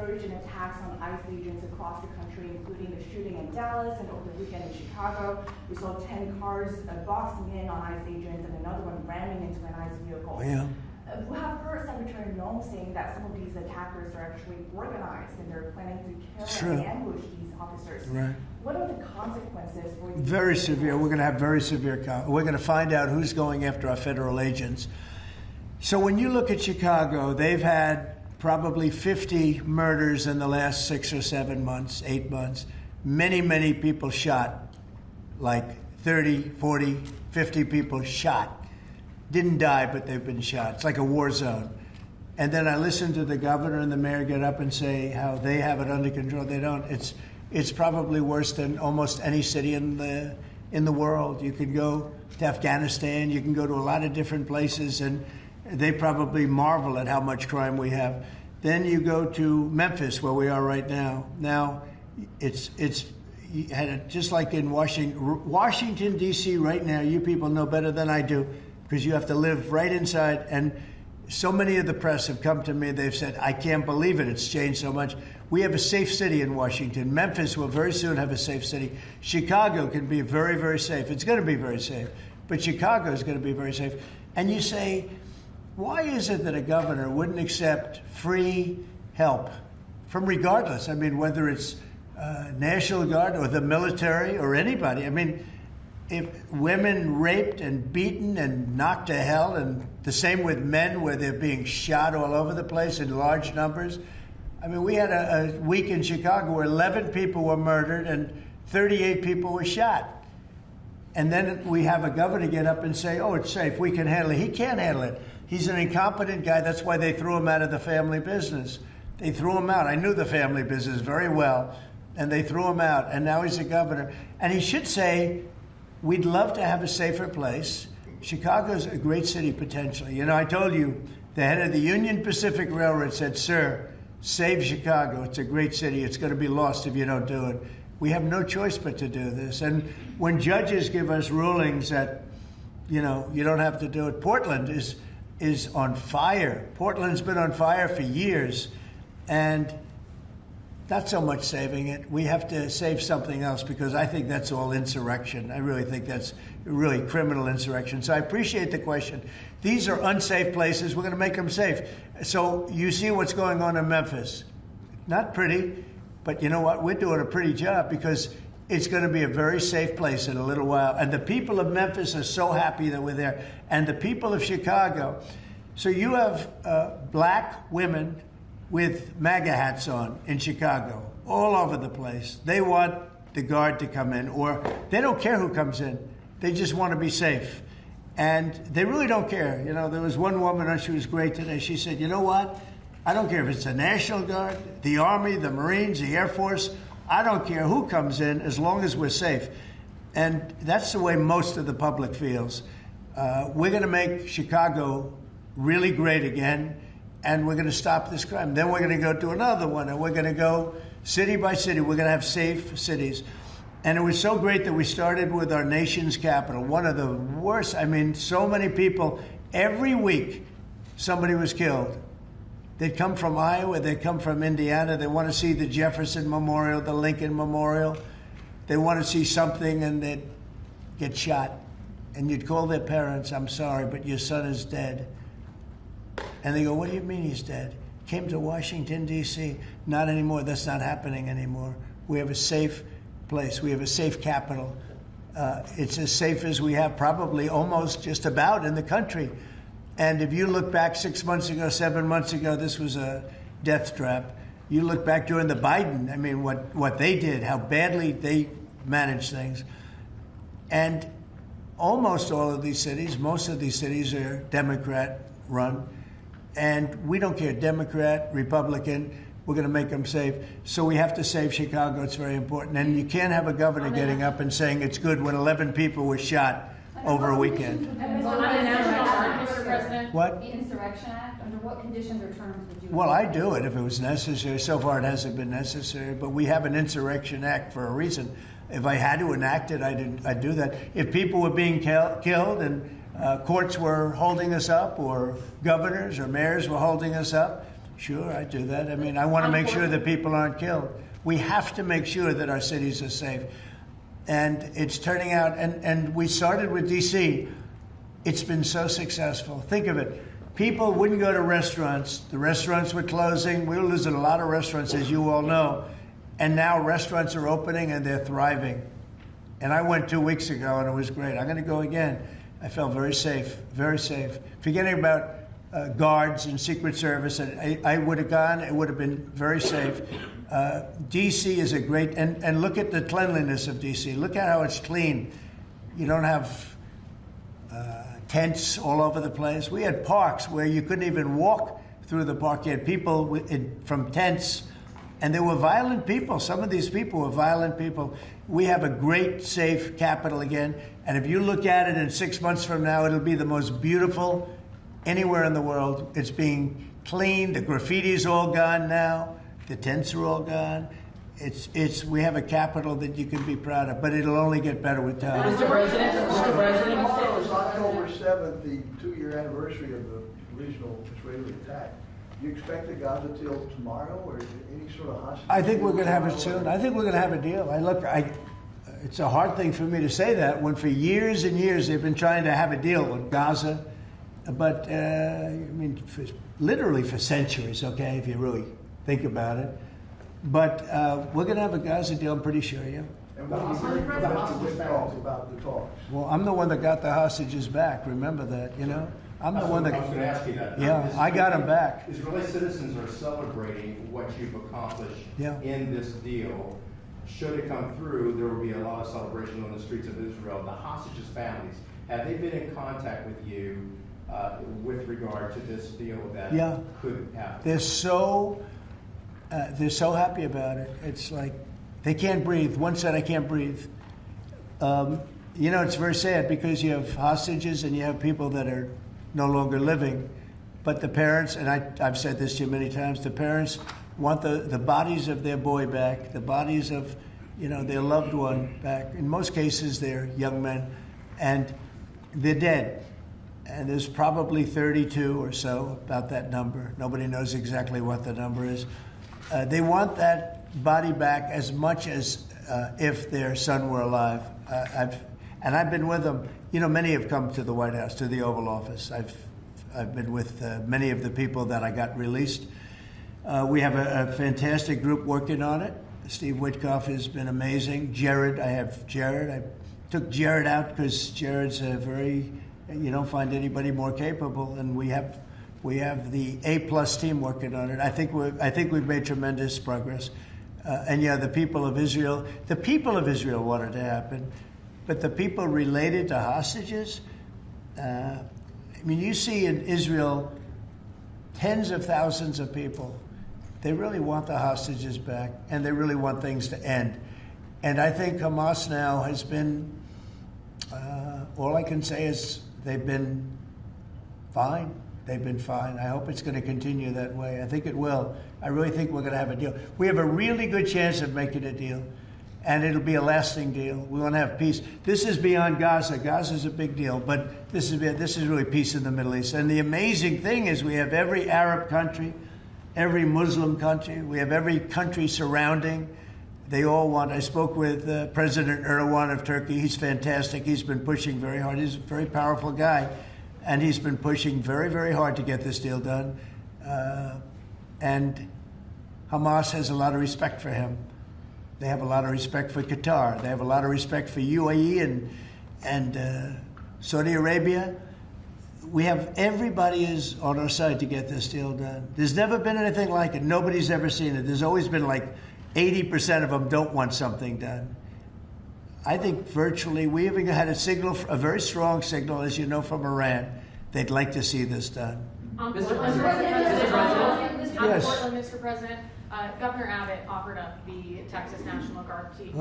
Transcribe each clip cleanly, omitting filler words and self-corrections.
surge in attacks on ICE agents across the country, including the shooting in Dallas and over the weekend in Chicago. We saw 10 cars boxing in on ICE agents and another one ramming into an ICE vehicle. Yeah. We have heard Secretary Noem saying that some of these attackers are actually organized and they're planning to kill and ambush these officers. Right. What are the consequences for you? Very severe. We're going to have very severe. We're going to find out who's going after our federal agents. So when you look at Chicago, they've had probably 50 murders in the last 6 or 7 months, 8 months. Many, many people shot, like 30, 40, 50 people shot. Didn't die, but they've been shot. It's like a war zone. And then I listened to the governor and the mayor get up and say how they have it under control. They don't. It's probably worse than almost any city in the world. You could go to Afghanistan. You can go to a lot of different places, and they probably marvel at how much crime we have. Then you go to Memphis, where we are right now. Now, it's just like in Washington, D.C. right now. You people know better than I do, because you have to live right inside. And so many of the press have come to me. They've said, I can't believe it. It's changed so much. We have a safe city in Washington. Memphis will very soon have a safe city. Chicago can be very, very safe. It's going to be very safe. But Chicago is going to be very safe. And you say, why is it that a governor wouldn't accept free help from regardless? I mean, whether it's National Guard or the military or anybody. I mean, if women raped and beaten and knocked to hell, and the same with men where they're being shot all over the place in large numbers. I mean, we had a week in Chicago where 11 people were murdered and 38 people were shot. And then we have a governor get up and say, oh, it's safe, we can handle it. He can't handle it. He's an incompetent guy. That's why they threw him out of the family business. They threw him out. I knew the family business very well, and they threw him out. And now he's a governor. And he should say, we'd love to have a safer place. Chicago's a great city potentially. You know, I told you, the head of the Union Pacific Railroad said, sir, save Chicago. It's a great city. It's going to be lost if you don't do it. We have no choice but to do this. And when judges give us rulings that, you know, you don't have to do it, Portland is on fire. Portland's been on fire for years. And not so much saving it. We have to save something else, because I think that's all insurrection. I really think that's really criminal insurrection. So I appreciate the question. These are unsafe places. We're going to make them safe. So you see what's going on in Memphis. Not pretty, but you know what? We're doing a pretty job, because it's going to be a very safe place in a little while. And the people of Memphis are so happy that we're there. And the people of Chicago. So you have black women with MAGA hats on in Chicago, all over the place. They want the guard to come in, or they don't care who comes in. They just want to be safe. And they really don't care. You know, there was one woman, she was great today. She said, you know what? I don't care if it's the National Guard, the Army, the Marines, the Air Force. I don't care who comes in, as long as we're safe. And that's the way most of the public feels. We're going to make Chicago really great again. And we're going to stop this crime. Then we're going to go to another one, and we're going to go city by city. We're going to have safe cities. And it was so great that we started with our nation's capital, one of the worst. I mean, so many people, every week somebody was killed. They'd come from Iowa, they'd come from Indiana. They want to see the Jefferson Memorial, the Lincoln Memorial. They want to see something, and they'd get shot. And you'd call their parents, I'm sorry, but your son is dead. And they go, what do you mean he's dead? Came to Washington, D.C. Not anymore. That's not happening anymore. We have a safe place. We have a safe capital. It's as safe as we have probably almost just about in the country. And if you look back 6 months ago, 7 months ago, this was a death trap. You look back during the Biden, I mean, what they did, how badly they managed things. And almost all of these cities, most of these cities are Democrat-run. And we don't care, Democrat, Republican, we're going to make them safe. So we have to save Chicago. It's very important. And you can't have a governor getting up and saying it's good when 11 people were shot over a weekend. Mr. President. What? The Insurrection Act, under what conditions or terms would you? Well, I'd do it if it was necessary. So far it hasn't been necessary. But we have an Insurrection Act for a reason. If I had to enact it, I'd do that. If people were being killed and courts were holding us up, or governors or mayors were holding us up, Sure, I do that. I mean, I want to make sure that people aren't killed. We have to make sure that our cities are safe. And it's turning out, and we started with D.C. It's been so successful. Think of it. People wouldn't go to restaurants. The restaurants were closing. We were losing a lot of restaurants, as you all know. And now restaurants are opening and they're thriving. And I went 2 weeks ago and it was great. I'm going to go again. I felt very safe, very safe. Forgetting about guards and Secret Service, and I would have gone. It would have been very safe. D.C. is a great, and look at the cleanliness of D.C. Look at how it's clean. You don't have tents all over the place. We had parks where you couldn't even walk through the park. You had people from tents, and they were violent people. Some of these people were violent people. We have a great, safe capital again, and if you look at it in 6 months from now, it'll be the most beautiful anywhere in the world. It's being cleaned. The graffiti's all gone now. The tents are all gone. We have a capital that you can be proud of, but it'll only get better with time. Mr. President, Tomorrow is October 7th, the 2-year anniversary of the original Israeli attack. Do you expect a Gaza deal tomorrow, or is there any sort of hostage? I think we're going to have it soon. I think we're going to have a deal. It's a hard thing for me to say that when for years and years they've been trying to have a deal with Gaza, but I mean, literally for centuries. Okay, if you really think about it. But we're going to have a Gaza deal, I'm pretty sure, yeah. And what do you think about the withdrawals, about the talks? Well, I'm the one that got the hostages back. Remember that, you know? I'm the one that. I was going to ask you that. Yeah, I got them back. Israeli citizens are celebrating what you've accomplished in this deal. Should it come through, there will be a lot of celebration on the streets of Israel. The hostages' families, have they been in contact with you with regard to this deal that could happen? They're so happy about it. It's like they can't breathe. One said, I can't breathe. You know, it's very sad because you have hostages and you have people that are no longer living. But the parents, and I've said this to you many times, the parents want the bodies of their boy back, the bodies of, you know, their loved one back. In most cases, they're young men, and they're dead. And there's probably 32 or so, about that number. Nobody knows exactly what the number is. They want that body back as much as if their son were alive. I've been with them. You know, many have come to the White House, to the Oval Office. I've been with many of the people that I got released. We have a fantastic group working on it. Steve Witkoff has been amazing. Jared, I have Jared. I took Jared out because Jared's you don't find anybody more capable, and we have the A+ team working on it. I think we've made tremendous progress. And the people of Israel want it to happen, but the people related to hostages, I mean, you see in Israel tens of thousands of people. They really want the hostages back, and they really want things to end. And I think Hamas now has been, all I can say is they've been fine. They've been fine. I hope it's going to continue that way. I think it will. I really think we're going to have a deal. We have a really good chance of making a deal, and it'll be a lasting deal. We want to have peace. This is beyond Gaza. Gaza's a big deal, but this is really peace in the Middle East. And the amazing thing is we have every Arab country, every Muslim country. We have every country surrounding. They all want. I spoke with President Erdogan of Turkey. He's fantastic. He's been pushing very hard. He's a very powerful guy. And he's been pushing very, very hard to get this deal done. And Hamas has a lot of respect for him. They have a lot of respect for Qatar. They have a lot of respect for UAE and Saudi Arabia. Everybody is on our side to get this deal done. There's never been anything like it. Nobody's ever seen it. There's always been like 80% of them don't want something done. I think virtually, we even had a very strong signal, as you know, from Iran. They'd like to see this done. Mr. President, Governor Abbott offered up the Texas National Guard to you.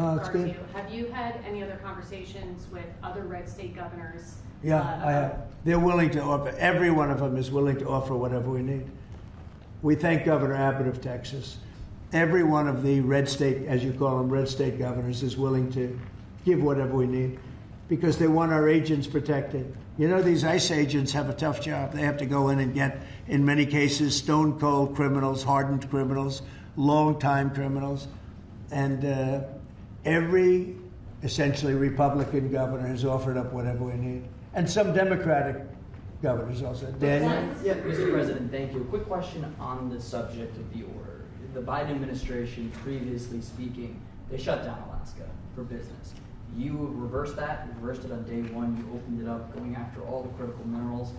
Have you had any other conversations with other red state governors? Yeah, I have. They're willing to offer. Every one of them is willing to offer whatever we need. We thank Governor Abbott of Texas. Every one of the red state, as you call them, red state governors is willing to give whatever we need because they want our agents protected. You know, these ICE agents have a tough job. They have to go in and get, in many cases, stone cold criminals, hardened criminals, long-time criminals. And every essentially Republican governor has offered up whatever we need. And some Democratic governors also. Daniel? Yeah, Mr. President, thank you. A quick question on the subject of the order. The Biden administration, previously speaking, they shut down Alaska for business. You reversed that, you reversed it on day one, you opened it up, going after all the critical minerals.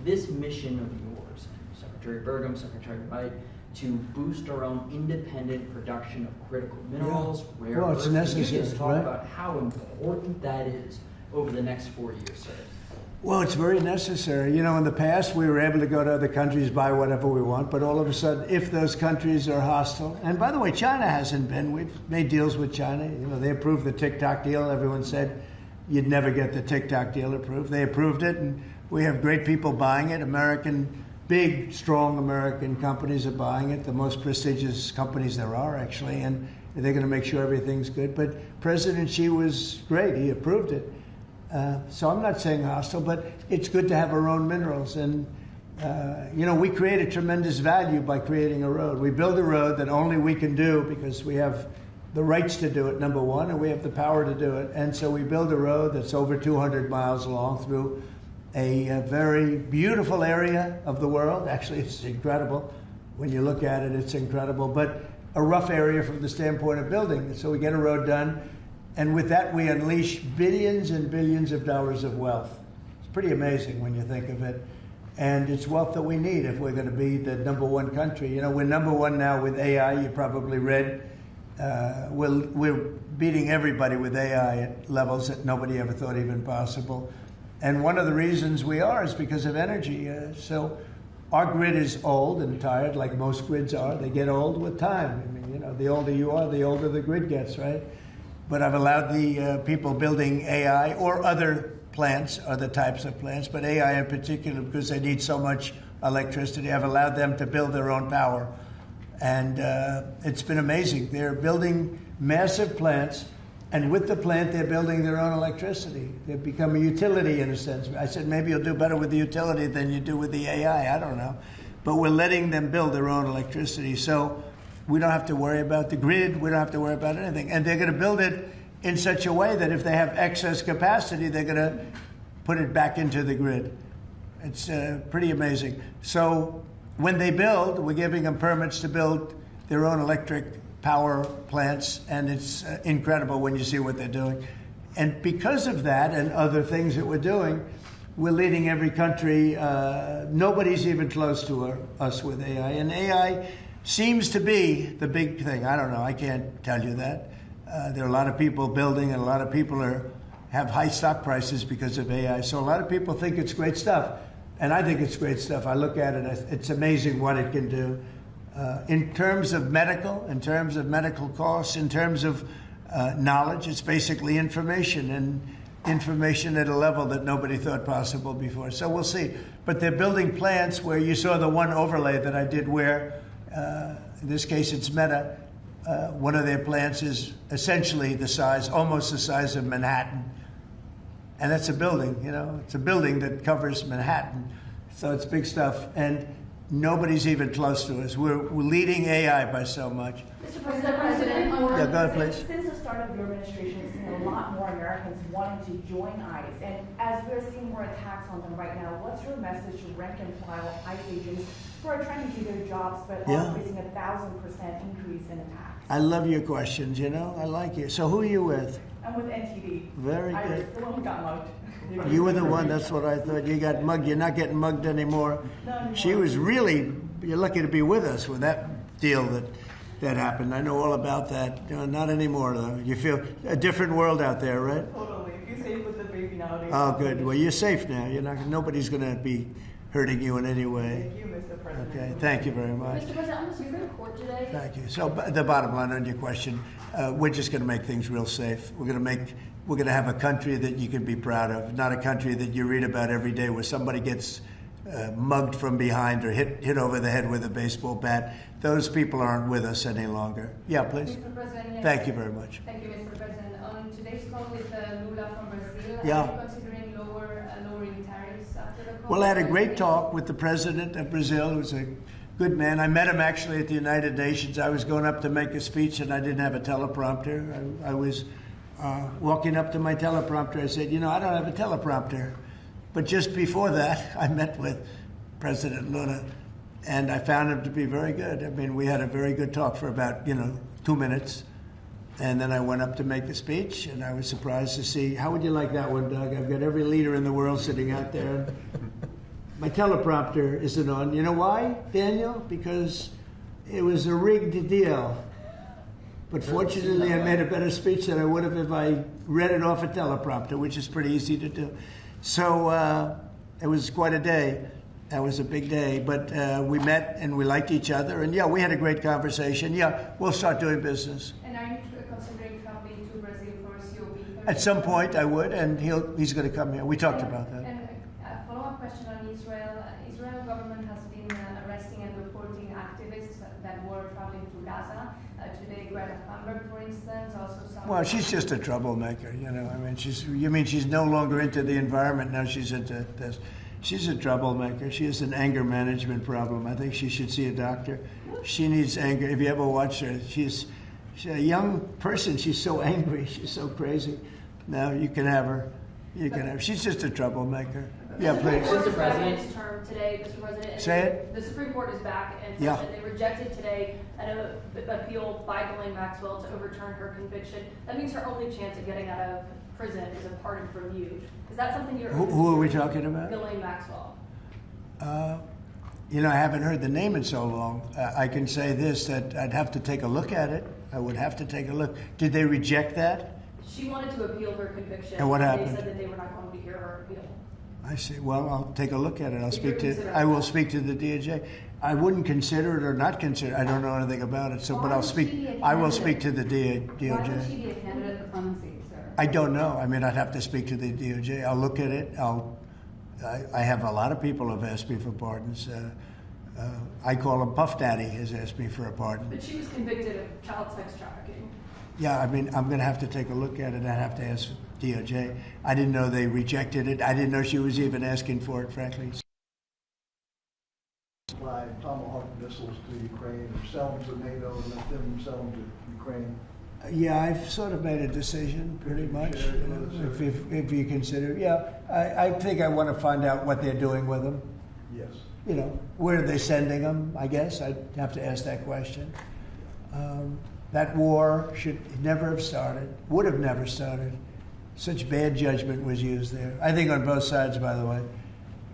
This mission of yours, Secretary Burgum, Secretary Wright, to boost our own independent production of critical minerals, rare well, it's earths. necessary, Can you just talk right? about how important that is over the next 4 years, sir? Well, it's very necessary. You know, in the past, we were able to go to other countries, buy whatever we want, but all of a sudden, if those countries are hostile, and by the way, China hasn't been. We've made deals with China. You know, they approved the TikTok deal. Everyone said you'd never get the TikTok deal approved. They approved it, and we have great people buying it. Big, strong American companies are buying it, the most prestigious companies there are, actually, and they're going to make sure everything's good. But President Xi was great. He approved it. So I'm not saying hostile, but it's good to have our own minerals. And, you know, we create a tremendous value by creating a road. We build a road that only we can do because we have the rights to do it, number one, and we have the power to do it. And so we build a road that's over 200 miles long through a very beautiful area of the world. Actually, it's incredible. When you look at it, it's incredible. But a rough area from the standpoint of building. So we get a road done. And with that, we unleash billions and billions of dollars of wealth. It's pretty amazing when you think of it. And it's wealth that we need if we're going to be the number one country. You know, we're number one now with AI. You probably read. We're beating everybody with AI at levels that nobody ever thought even possible. And one of the reasons we are is because of energy. So our grid is old and tired, like most grids are. They get old with time. I mean, you know, the older you are, the older the grid gets, right? But I've allowed the people building AI or other plants, other types of plants, but AI in particular, because they need so much electricity, I've allowed them to build their own power. And it's been amazing. They're building massive plants, and with the plant, they're building their own electricity. They've become a utility in a sense. I said, maybe you'll do better with the utility than you do with the AI. I don't know. But we're letting them build their own electricity. So we don't have to worry about the grid. We don't have to worry about anything. And they're going to build it in such a way that if they have excess capacity, they're going to put it back into the grid. It's pretty amazing. So when they build, we're giving them permits to build their own electric power plants, and it's incredible when you see what they're doing. And because of that and other things that we're doing, we're leading every country. Nobody's even close to us with AI. And AI seems to be the big thing. I don't know. I can't tell you that. There are a lot of people building, and a lot of people have high stock prices because of AI. So a lot of people think it's great stuff. And I think it's great stuff. I look at it, it's amazing what it can do. In terms of medical costs, in terms of knowledge, it's basically information, and information at a level that nobody thought possible before. So we'll see. But they're building plants where you saw the one overlay that I did where, in this case it's Meta, one of their plants is essentially almost the size of Manhattan. And that's a building, you know, it's a building that covers Manhattan. So it's big stuff. And nobody's even close to us. We're leading AI by so much. Mr. President, yeah, go ahead, please. Since the start of your administration, we've seen a lot more Americans wanting to join ICE. And as we're seeing more attacks on them right now, what's your message to rank and file ICE agents who are trying to do their jobs but are facing 1,000% increase in attacks? I love your questions, you know. I like you. So who are you with? I'm with NTD. Very good. The one who got mugged. You were the one, that's what I thought. You got mugged. You're not getting mugged anymore. She was really, you're lucky to be with us with that deal that happened. I know all about that. You know, not anymore, though. You feel a different world out there, right? Totally. If you're safe with the baby nowadays. Oh, good. Well, you're safe now. Nobody's going to be hurting you in any way. Thank you, Mr. President. Okay, thank you very much. Mr. President, on the Supreme Court today. Thank you. So the bottom line on your question, we're just going to make things real safe. We're going to have a country that you can be proud of, not a country that you read about every day where somebody gets mugged from behind or hit over the head with a baseball bat. Those people aren't with us any longer. Yeah, please. Mr. President, yes. Thank you very much. Thank you, Mr. President. On today's call with Lula from Brazil, Yeah. are you considering lowering tariffs after the call? Well, I had a great talk with the president of Brazil, who's a good man. I met him actually at the United Nations. I was going up to make a speech, and I didn't have a teleprompter. I was walking up to my teleprompter. I said, I don't have a teleprompter. But just before that, I met with President Lula, and I found him to be very good. I mean, we had a very good talk for about, 2 minutes. And then I went up to make the speech, and I was surprised to see, how would you like that one, Doug? I've got every leader in the world sitting out there. My teleprompter isn't on. You know why, Daniel? Because it was a rigged deal. But fortunately, I made a better speech than I would have if I read it off a teleprompter, which is pretty easy to do. So it was quite a day. That was a big day. But we met, and we liked each other. And, we had a great conversation. We'll start doing business. And are you considering traveling to Brazil for COP? At some point, I would, and he's going to come here. We talked about that. And a follow-up question on Israel. Israel government has been arresting and reporting activists that were traveling to Gaza. Today, Greta Thunberg, for instance, also some... Well, she's just a troublemaker, I mean, she's no longer into the environment, now she's into this. She's a troublemaker. She has an anger management problem. I think she should see a doctor. She needs anger. If you ever watch her, she's a young person. She's so angry. She's so crazy. Now you can have her. She's just a troublemaker. Yeah, please. Mr. President's term today, Mr. President. Say it. The Supreme Court is back and said that they rejected today an appeal by Ghislaine Maxwell to overturn her conviction. That means her only chance of getting out of prison is a pardon from you. Is that something you're... Who are we talking about? Ghislaine Maxwell. I haven't heard the name in so long. I can say this, that I'd have to take a look at it. I would have to take a look. Did they reject that? She wanted to appeal her conviction. And what happened? They said that they were not going to hear her appeal. I see. Well, I'll take a look at it. I will speak to the DOJ. I wouldn't consider it or not consider it. I don't know anything about it. So, but I'll speak. I will speak to the DOJ. Why would she be a candidate for clemency, sir? I don't know. I mean, I'd have to speak to the DOJ. I'll look at it. I have a lot of people who have asked me for pardons. I call him Puff Daddy has asked me for a pardon. But she was convicted of child sex trafficking. Yeah, I mean, I'm going to have to take a look at it. I'd have to ask DOJ. I didn't know they rejected it. I didn't know she was even asking for it, frankly. Supply Tomahawk missiles to Ukraine, or sell them to NATO and let them sell them to Ukraine. Yeah, I've sort of made a decision, pretty much. If you consider, I think I want to find out what they're doing with them. Yes. Where are they sending them? I guess I'd have to ask that question. That war should never have started, would have never started. Such bad judgment was used there. I think on both sides, by the way.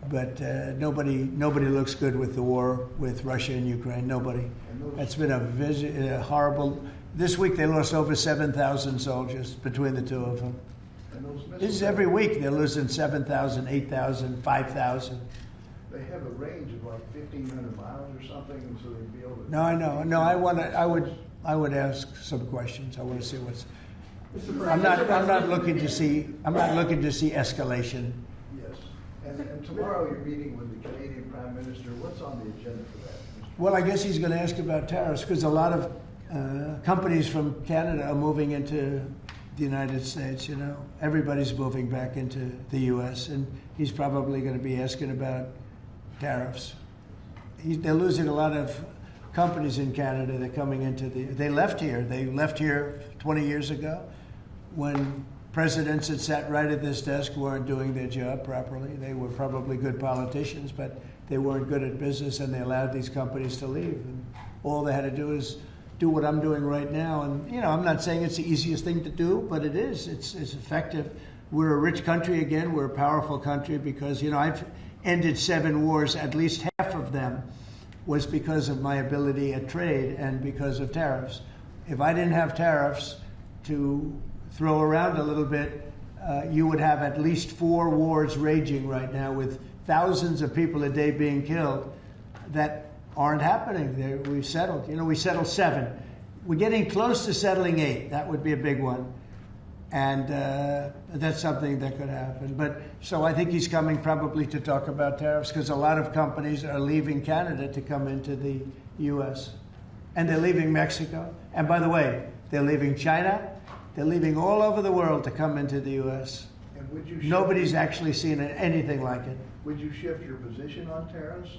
But nobody looks good with the war with Russia and Ukraine. Nobody. It's been a horrible. This week they lost over 7,000 soldiers between the two of them. This is every week they're losing 7,000, 8,000, 5,000. They have a range of like 1,500 miles or something, and so they'd be able to. No, I know. No, I would ask some questions. I want to see what's. I'm not looking to see escalation. Yes, and tomorrow you're meeting with the Canadian Prime Minister. What's on the agenda for that? Well, I guess he's going to ask about tariffs because a lot of companies from Canada are moving into the United States. Everybody's moving back into the U.S. and he's probably going to be asking about tariffs. They're losing a lot of companies in Canada. They're coming into they left here. They left here 20 years ago when presidents that sat right at this desk weren't doing their job properly. They were probably good politicians, but they weren't good at business, and they allowed these companies to leave. And all they had to do is do what I'm doing right now. And, I'm not saying it's the easiest thing to do, but it is. It's effective. We're a rich country again. We're a powerful country because, I've ended 7 wars. At least half of them was because of my ability at trade and because of tariffs. If I didn't have tariffs to throw around a little bit, you would have at least 4 wars raging right now with thousands of people a day being killed that aren't happening. We've settled. We settled 7. We're getting close to settling 8. That would be a big one. And that's something that could happen. So I think he's coming probably to talk about tariffs because a lot of companies are leaving Canada to come into the U.S. And they're leaving Mexico. And by the way, they're leaving China. They're leaving all over the world to come into the U.S. And would you Nobody's actually seen anything like it. would you shift your position on tariffs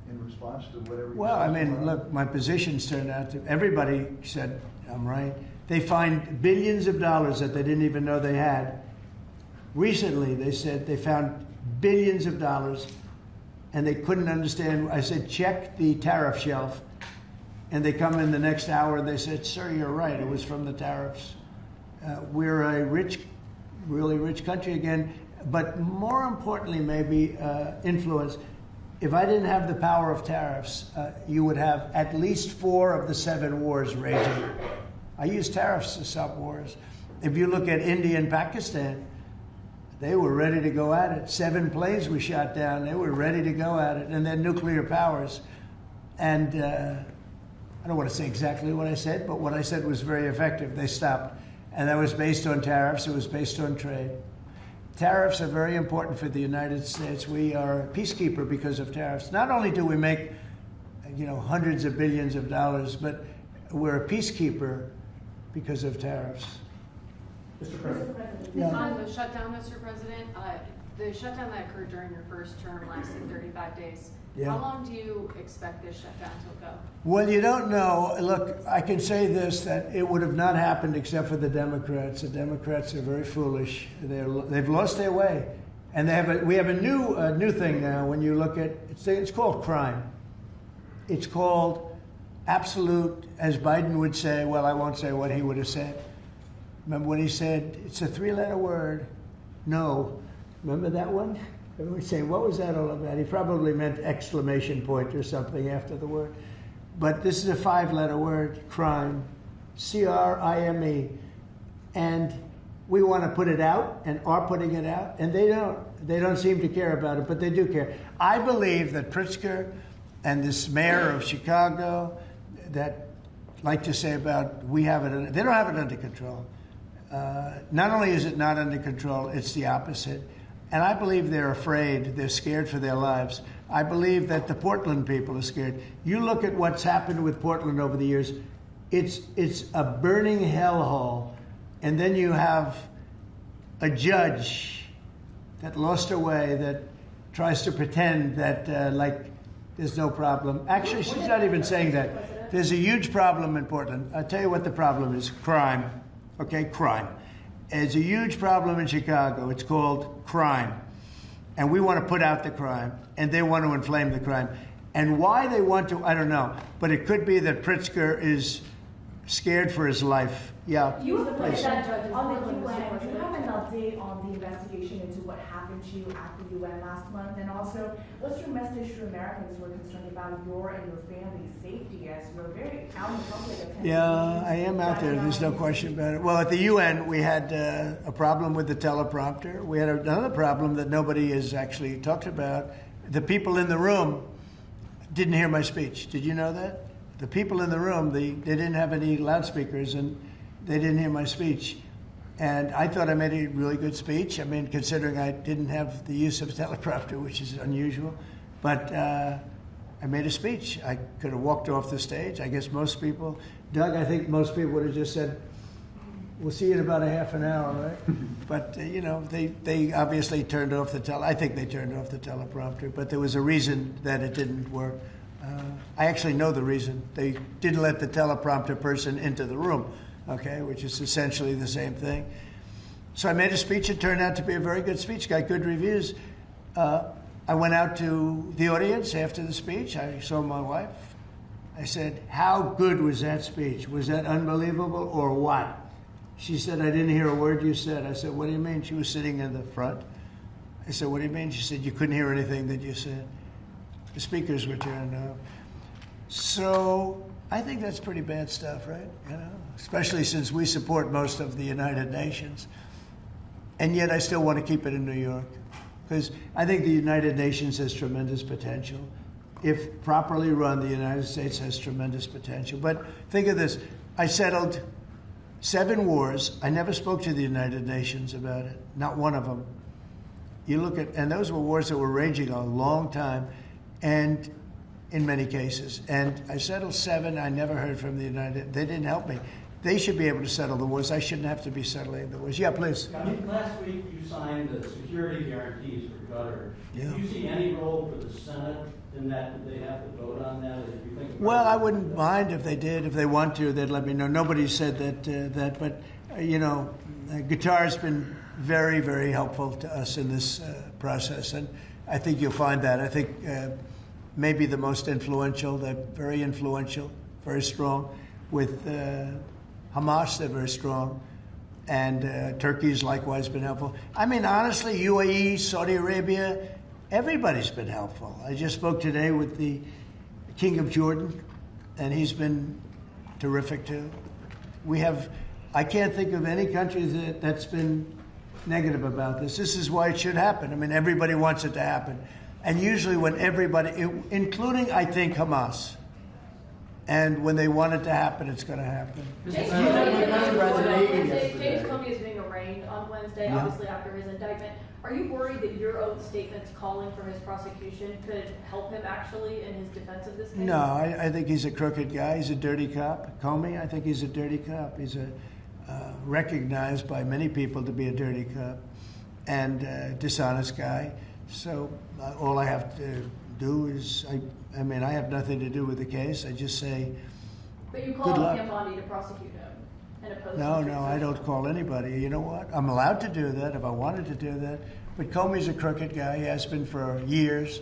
in response to whatever? Well, I mean, look, my positions turned out to, everybody said I'm right. They find billions of dollars that they didn't even know they had. Recently, they said they found billions of dollars and they couldn't understand. I said, check the tariff shelf. And they come in the next hour and they said, sir, you're right. It was from the tariffs. We're a rich, really rich country again. But more importantly, maybe influence. If I didn't have the power of tariffs, you would have at least 4 of the 7 wars raging. I use tariffs to stop wars. If you look at India and Pakistan, they were ready to go at it. 7 planes were shot down. They were ready to go at it. And they're nuclear powers. And I don't want to say exactly what I said, but what I said was very effective. They stopped. And that was based on tariffs. It was based on trade. Tariffs are very important for the United States. We are a peacekeeper because of tariffs. Not only do we make, hundreds of billions of dollars, but we're a peacekeeper because of tariffs. Mr. President. On the shutdown, Mr. President, the shutdown that occurred during your first term lasted 35 days. Yeah. How long do you expect this shutdown to go? Well, you don't know. Look, I can say this, that it would have not happened except for the Democrats. The Democrats are very foolish. They've lost their way. And we have a new thing now when you look at, it's called crime. It's called absolute, as Biden would say, well, I won't say what he would have said. Remember when he said, it's a 3-letter word, no. Remember that one? Everyone would say, what was that all about? He probably meant exclamation point or something after the word. But this is a 5-letter word, crime, C-R-I-M-E. And we want to put it out and are putting it out, and they don't. They don't seem to care about it, but they do care. I believe that Pritzker and this mayor of Chicago that like to say about they don't have it under control. Not only is it not under control, it's the opposite. And I believe they're afraid, they're scared for their lives. I believe that the Portland people are scared. You look at what's happened with Portland over the years, it's a burning hellhole. And then you have a judge that lost her way, that tries to pretend that like there's no problem. Actually, she's not even saying that. There's a huge problem in Portland. I'll tell you what the problem is, crime. Okay, crime. There's a huge problem in Chicago. It's called crime. And we want to put out the crime, and they want to inflame the crime. And why they want to, I don't know. But it could be that Pritzker is scared for his life. Yeah. You were the judge on the UN. Do you have an update on the investigation into what happened to you at the UN last month? And also, what's your message to Americans who are concerned about your and your family's safety as you're very out in public? Yeah, I am out there. There's no question about it. Well, at the UN, we had a problem with the teleprompter. We had another problem that nobody has actually talked about. The people in the room didn't hear my speech. Did you know that? The people in the room, they didn't have any loudspeakers, and they didn't hear my speech. And I thought I made a really good speech. I mean, considering I didn't have the use of a teleprompter, which is unusual. But I made a speech. I could have walked off the stage. I guess most people, Doug, I think most people would have just said, we'll see you in about a half an hour, right? But, they obviously turned off I think they turned off the teleprompter. But there was a reason that it didn't work. I actually know the reason. They didn't let the teleprompter person into the room, okay, which is essentially the same thing. So I made a speech. It turned out to be a very good speech, got good reviews. I went out to the audience after the speech. I saw my wife. I said, how good was that speech? Was that unbelievable or what? She said, I didn't hear a word you said. I said, what do you mean? She was sitting in the front. I said, what do you mean? She said, you couldn't hear anything that you said. The speakers were turned off. So I think that's pretty bad stuff, right? Especially since we support most of the United Nations. And yet I still want to keep it in New York. Because I think the United Nations has tremendous potential. If properly run, the United States has tremendous potential. But think of this. I settled 7 wars. I never spoke to the United Nations about it. Not one of them. You look at, and those were wars that were raging a long time. And in many cases. And I settled 7. I never heard from the United. They didn't help me. They should be able to settle the wars. I shouldn't have to be settling the wars. Yeah, please. Last week you signed the security guarantees for Qatar. Yeah. Do you see any role for the Senate in that? Do they have to vote on that? If you think Well, I wouldn't mind if they did. If they want to, they'd let me know. Nobody said that, but Qatar's been very, very helpful to us in this process, and I think you'll find that. I think maybe the most influential. They're very influential, very strong. With Hamas, they're very strong, and Turkey's likewise been helpful. I mean, honestly, UAE, Saudi Arabia, everybody's been helpful. I just spoke today with the King of Jordan, and he's been terrific too. I can't think of any country that's been negative about this. This is why it should happen. I mean, everybody wants it to happen. And usually when everybody, including, I think, Hamas, and when they want it to happen, it's going to happen. James Comey is being arraigned on Wednesday, obviously after his indictment. Are you worried that your own statements calling for his prosecution could help him actually in his defense of this case? No, I think he's a crooked guy. He's a dirty cop. Comey, I think he's a dirty cop. He's recognized by many people to be a dirty cop and dishonest guy. So all I have to do is, I mean, I have nothing to do with the case. I just say, but you called on him, Bondi, to prosecute him and oppose No, I don't call anybody. You know what? I'm allowed to do that if I wanted to do that. But Comey's a crooked guy. He has been for years.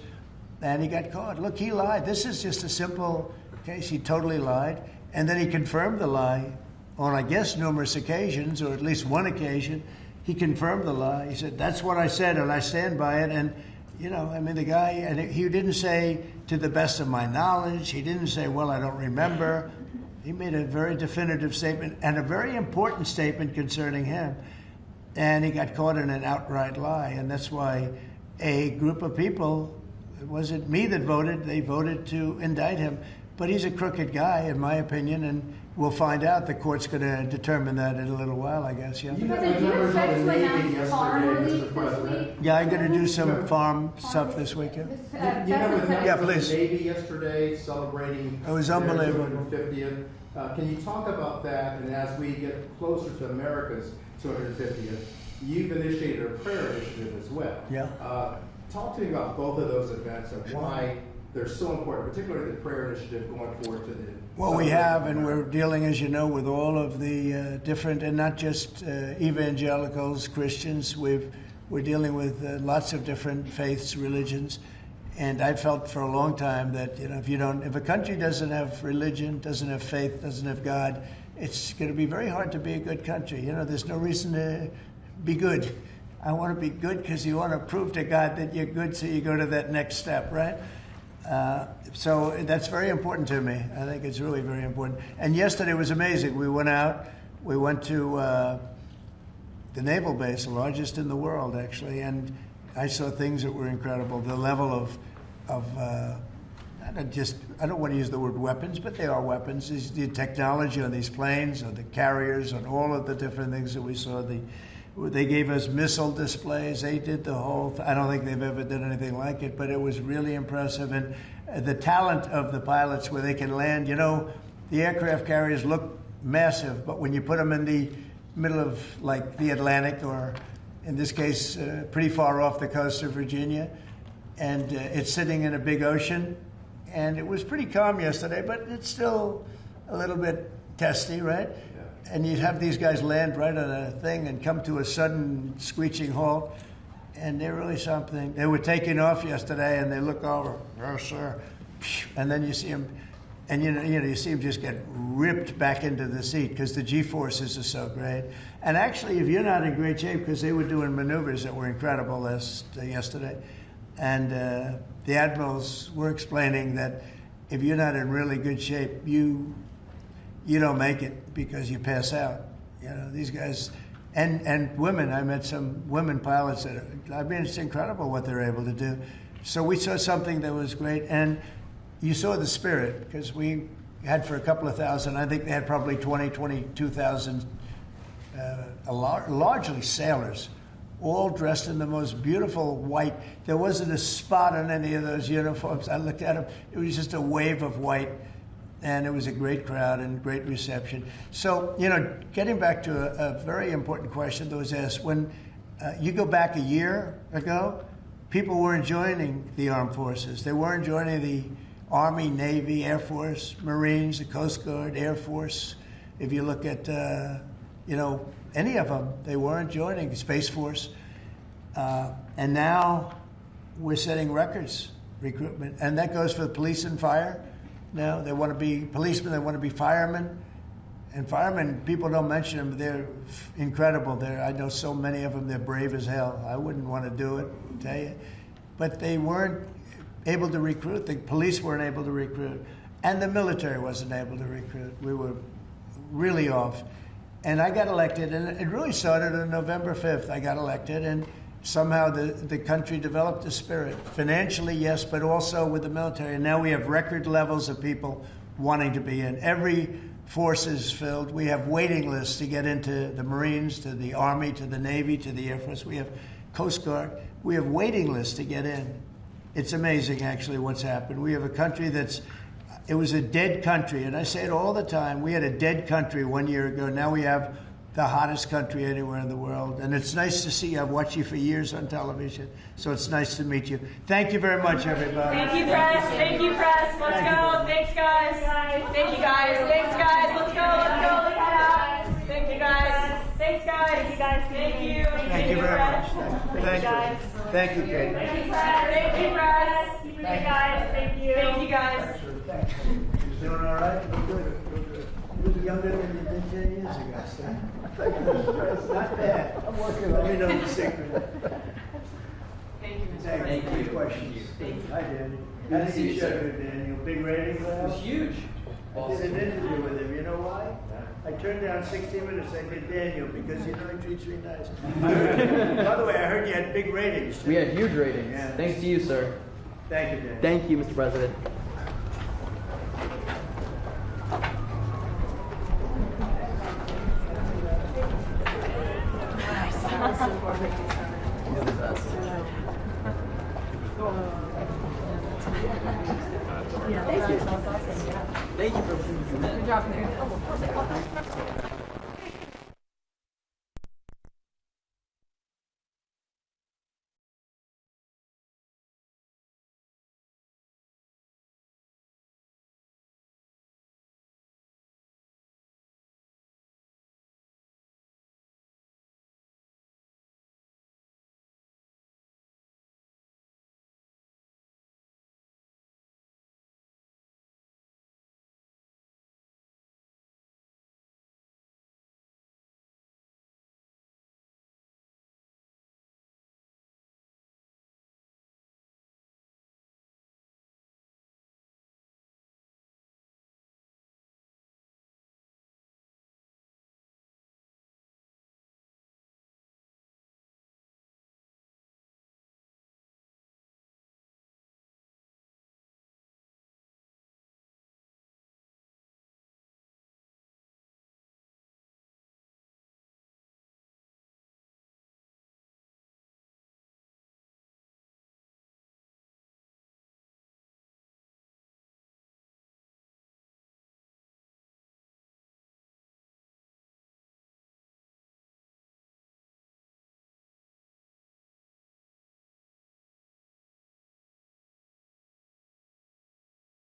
And he got caught. Look, he lied. This is just a simple case. He totally lied. And then he confirmed the lie on, I guess, numerous occasions, or at least one occasion. He confirmed the lie. He said, that's what I said, and I stand by it. And, I mean, the guy, and he didn't say, to the best of my knowledge. He didn't say, well, I don't remember. He made a very definitive statement and a very important statement concerning him. And he got caught in an outright lie. And that's why a group of people, it wasn't me that voted, they voted to indict him. But he's a crooked guy, in my opinion, and we'll find out. The court's going to determine that in a little while, I guess, yeah. You have members of the Navy yesterday, Mr. President. Yeah, I'm going to do some farm stuff this weekend. You have with members Yeah, of the please. Navy yesterday celebrating It was their unbelievable. 250th. Can you talk about that? And as we get closer to America's 250th, you've initiated a prayer initiative as well. Yeah. Talk to me about both of those events and why they're so important, particularly the prayer initiative going forward to the... Well, we have, and we're dealing, as you know, with all of the different, and not just evangelicals, Christians. We're dealing with lots of different faiths, religions, and I felt for a long time that if a country doesn't have religion, doesn't have faith, doesn't have God, it's going to be very hard to be a good country. There's no reason to be good. I want to be good because you want to prove to God that you're good, so you go to that next step, right? So that's very important to me. I think it's really very important. And yesterday was amazing. We went out. We went to the naval base, the largest in the world, actually, and I saw things that were incredible. The level of I don't want to use the word weapons, but they are weapons. It's the technology on these planes, on the carriers, on all of the different things that we saw. They gave us missile displays. They did the whole I don't think they've ever done anything like it, but it was really impressive. And the talent of the pilots where they can land. The aircraft carriers look massive, but when you put them in the middle of, like, the Atlantic, or in this case, pretty far off the coast of Virginia, and it's sitting in a big ocean, and it was pretty calm yesterday, but it's still a little bit testy, right? And you'd have these guys land right on a thing and come to a sudden screeching halt. And they're really something. They were taking off yesterday, and they look over, yes, sir. And then you see them, and you see them just get ripped back into the seat because the G-forces are so great. And actually, if you're not in great shape, because they were doing maneuvers that were incredible yesterday, and the admirals were explaining that if you're not in really good shape, you don't make it because you pass out. These guys, and women. I met some women pilots it's incredible what they're able to do. So we saw something that was great, and you saw the spirit, because we had for a couple of thousand, I think they had probably 22,000, largely sailors, all dressed in the most beautiful white. There wasn't a spot on any of those uniforms. I looked at them. It was just a wave of white. and it was a great crowd and great reception. So, you know, getting back to a very important question that was asked, when you go back a year ago, people weren't joining the armed forces. They weren't joining the Army, Navy, Air Force, Marines, the Coast Guard, Air Force. If you look at, you know, any of them, they weren't joining, Space Force. And now we're setting records, recruitment. And that goes for the police and fire. Now they want to be policemen, they want to be firemen. And firemen, people don't mention them, they're incredible. I know so many of them, they're brave as hell. I wouldn't want to do it, tell you. But they weren't able to recruit. The police weren't able to recruit. And the military wasn't able to recruit. We were really off. And I got elected, and it really started on November 5th. I got elected, and somehow the country developed a spirit. Financially, yes, but also with the military. And now we have record levels of people wanting to be in. Every force is filled. We have waiting lists to get into the Marines, to the Army, to the Navy, to the Air Force. We have Coast Guard. We have waiting lists to get in. It's amazing, actually, what's happened. We have a country it was a dead country, and I say it all the time. We had a dead country 1 year ago. Now we have the hottest country anywhere in the world. And it's nice to see you. I've watched you for years on television, so it's nice to meet you. Thank you very much, everybody. Thank you, press. Thank you, press. Let's go. Thanks, guys. Thank you, guys. Thanks, guys. Let's go. Let's go. Let's head out. Thank you, guys. Thanks, guys. Thank you, guys. Thank you. Thank you very much. Thank you. Thank you, Kate. Thank you, press. Thank you, press. Keep it good, guys. Thank you. Thank you, guys. You doing all right? Good. You're younger than you did 10 years ago. Not bad. I'm working on it. Let me know the secret. Thank you, Mr. Thank President. you. Good questions. Hi, Danny. Good How to did see you you, show sir. good, Daniel? Big rating for It was that? huge. I did an interview with him. You know why? I turned down 16 minutes. I did Daniel because you know he treats me nice. By the way, I heard you had big ratings. Too. We had huge ratings. Yeah. Thanks to you, sir. Thank you, Daniel. Thank you, Mr. President. You're the best. Thank you for Good job, Nick.